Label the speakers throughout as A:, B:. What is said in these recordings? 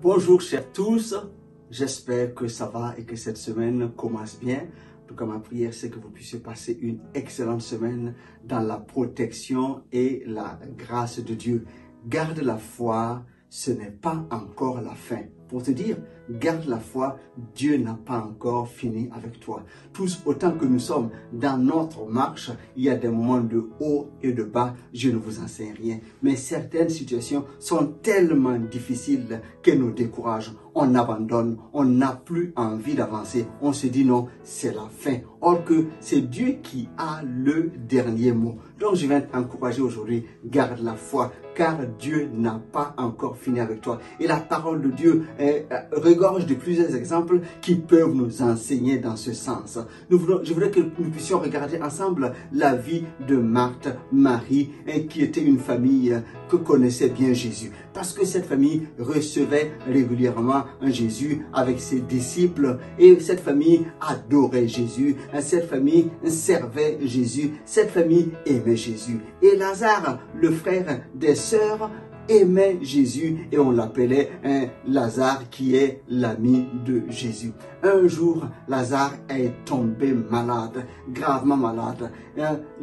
A: Bonjour chers tous, j'espère que ça va et que cette semaine commence bien. En tout cas, ma prière, c'est que vous puissiez passer une excellente semaine dans la protection et la grâce de Dieu. Garde la foi, ce n'est pas encore la fin. Pour te dire, garde la foi, Dieu n'a pas encore fini avec toi. Tous, autant que nous sommes dans notre marche, il y a des moments de haut et de bas, je ne vous enseigne rien. Mais certaines situations sont tellement difficiles qu'elles nous découragent. On abandonne, on n'a plus envie d'avancer. On se dit non, c'est la fin. Or que c'est Dieu qui a le dernier mot. Donc je viens t'encourager aujourd'hui, garde la foi, car Dieu n'a pas encore fini avec toi. Et la parole de Dieu regorge de plusieurs exemples qui peuvent nous enseigner dans ce sens. Je voudrais que nous puissions regarder ensemble la vie de Marthe, Marie, qui était une famille que connaissait bien Jésus. Parce que cette famille recevait régulièrement Jésus avec ses disciples et cette famille adorait Jésus, cette famille servait Jésus, cette famille aimait Jésus. Et Lazare, le frère des sœurs, aimait Jésus et on l'appelait Lazare qui est l'ami de Jésus. Un jour, Lazare est tombé malade, gravement malade.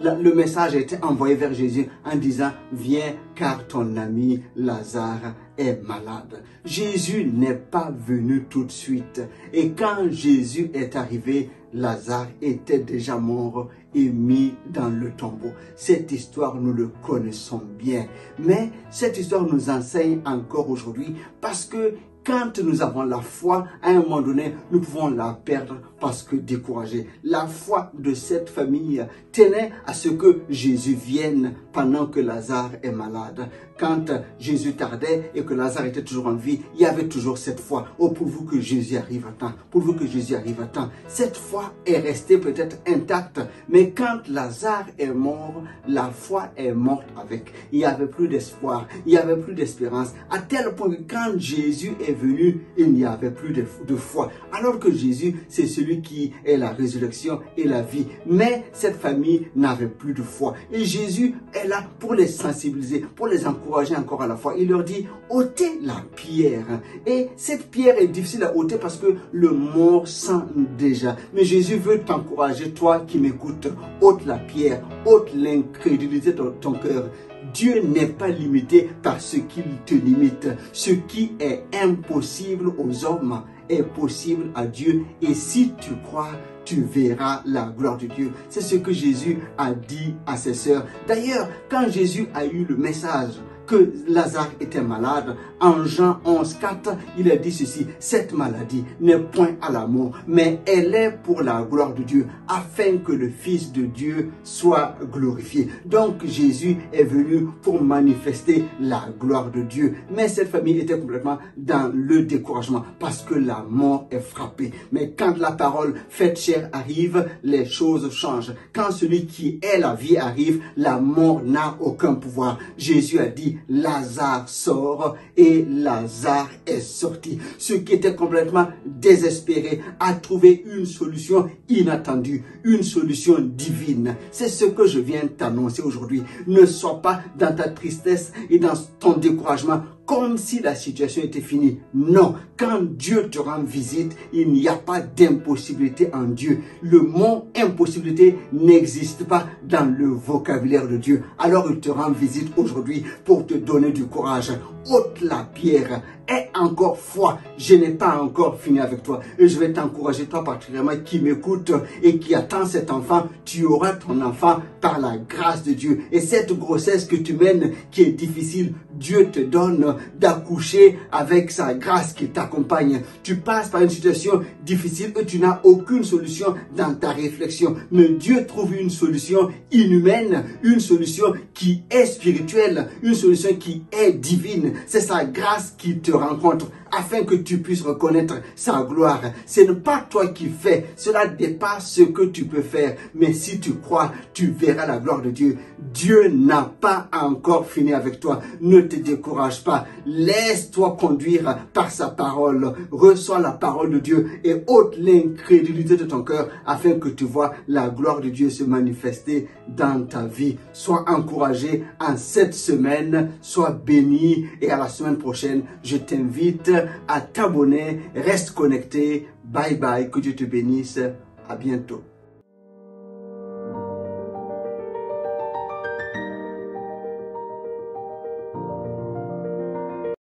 A: Le message a été envoyé vers Jésus en disant « Viens car ton ami Lazare est malade ». Jésus n'est pas venu tout de suite et quand Jésus est arrivé, Lazare était déjà mort et mis dans le tombeau. Cette histoire, nous le connaissons bien. Mais cette histoire nous enseigne encore aujourd'hui parce que quand nous avons la foi, à un moment donné, nous pouvons la perdre parce que découragés. La foi de cette famille tenait à ce que Jésus vienne pendant que Lazare est malade. Quand Jésus tardait et que Lazare était toujours en vie, il y avait toujours cette foi. Oh, pourvu que Jésus arrive à temps. Pourvu que Jésus arrive à temps. Cette foi est restée peut-être intacte. Mais quand Lazare est mort, la foi est morte avec. Il n'y avait plus d'espoir. Il n'y avait plus d'espérance. À tel point que quand Jésus est venu, il n'y avait plus de foi. Alors que Jésus, c'est celui qui est la résurrection et la vie. Mais cette famille n'avait plus de foi. Et Jésus est là pour les sensibiliser, pour les encourager encore à la foi. Il leur dit, ôtez la pierre. Et cette pierre est difficile à ôter parce que le mort sent déjà. Mais Jésus veut t'encourager, toi qui m'écoutes. Ôte la pierre, ôte l'incrédulité de ton cœur. Dieu n'est pas limité par ce qu'il te limite. Ce qui est impossible aux hommes est possible à Dieu. Et si tu crois, tu verras la gloire de Dieu. C'est ce que Jésus a dit à ses sœurs. D'ailleurs, quand Jésus a eu le message que Lazare était malade, en Jean 11:4, il a dit ceci, cette maladie n'est point à la mort, mais elle est pour la gloire de Dieu, afin que le Fils de Dieu soit glorifié. Donc Jésus est venu pour manifester la gloire de Dieu. Mais cette famille était complètement dans le découragement, parce que la mort est frappée. Mais quand la parole faite chair arrive, les choses changent. Quand celui qui est la vie arrive, la mort n'a aucun pouvoir. Jésus a dit, Lazare sort et Lazare est sorti. Ceux qui étaient complètement désespérés a trouvé une solution inattendue, une solution divine. C'est ce que je viens t'annoncer aujourd'hui. Ne sois pas dans ta tristesse et dans ton découragement comme si la situation était finie. Non, quand Dieu te rend visite, il n'y a pas d'impossibilité en Dieu. Le mot impossibilité n'existe pas dans le vocabulaire de Dieu. Alors il te rend visite aujourd'hui pour te donner du courage. Ôte la pierre. Aie encore foi. Je n'ai pas encore fini avec toi. Et je vais t'encourager, toi particulièrement qui m'écoute et qui attend cet enfant. Tu auras ton enfant par la grâce de Dieu. Et cette grossesse que tu mènes qui est difficile, Dieu te donne d'accoucher avec sa grâce qui t'accompagne. Tu passes par une situation difficile et tu n'as aucune solution dans ta réflexion. Mais Dieu trouve une solution inhumaine, une solution qui est spirituelle, une solution qui est divine. C'est sa grâce qui te rencontre afin que tu puisses reconnaître sa gloire. Ce n'est pas toi qui fais, cela dépasse ce que tu peux faire. Mais si tu crois, tu verras la gloire de Dieu. Dieu n'a pas encore fini avec toi. Ne te décourage pas. Laisse-toi conduire par sa parole. Reçois la parole de Dieu et ôte l'incrédulité de ton cœur afin que tu vois la gloire de Dieu se manifester dans ta vie. Sois encouragé en cette semaine, sois béni et à la semaine prochaine, je t'invite à t'abonner. Reste connecté. Bye bye. Que Dieu te bénisse. À bientôt.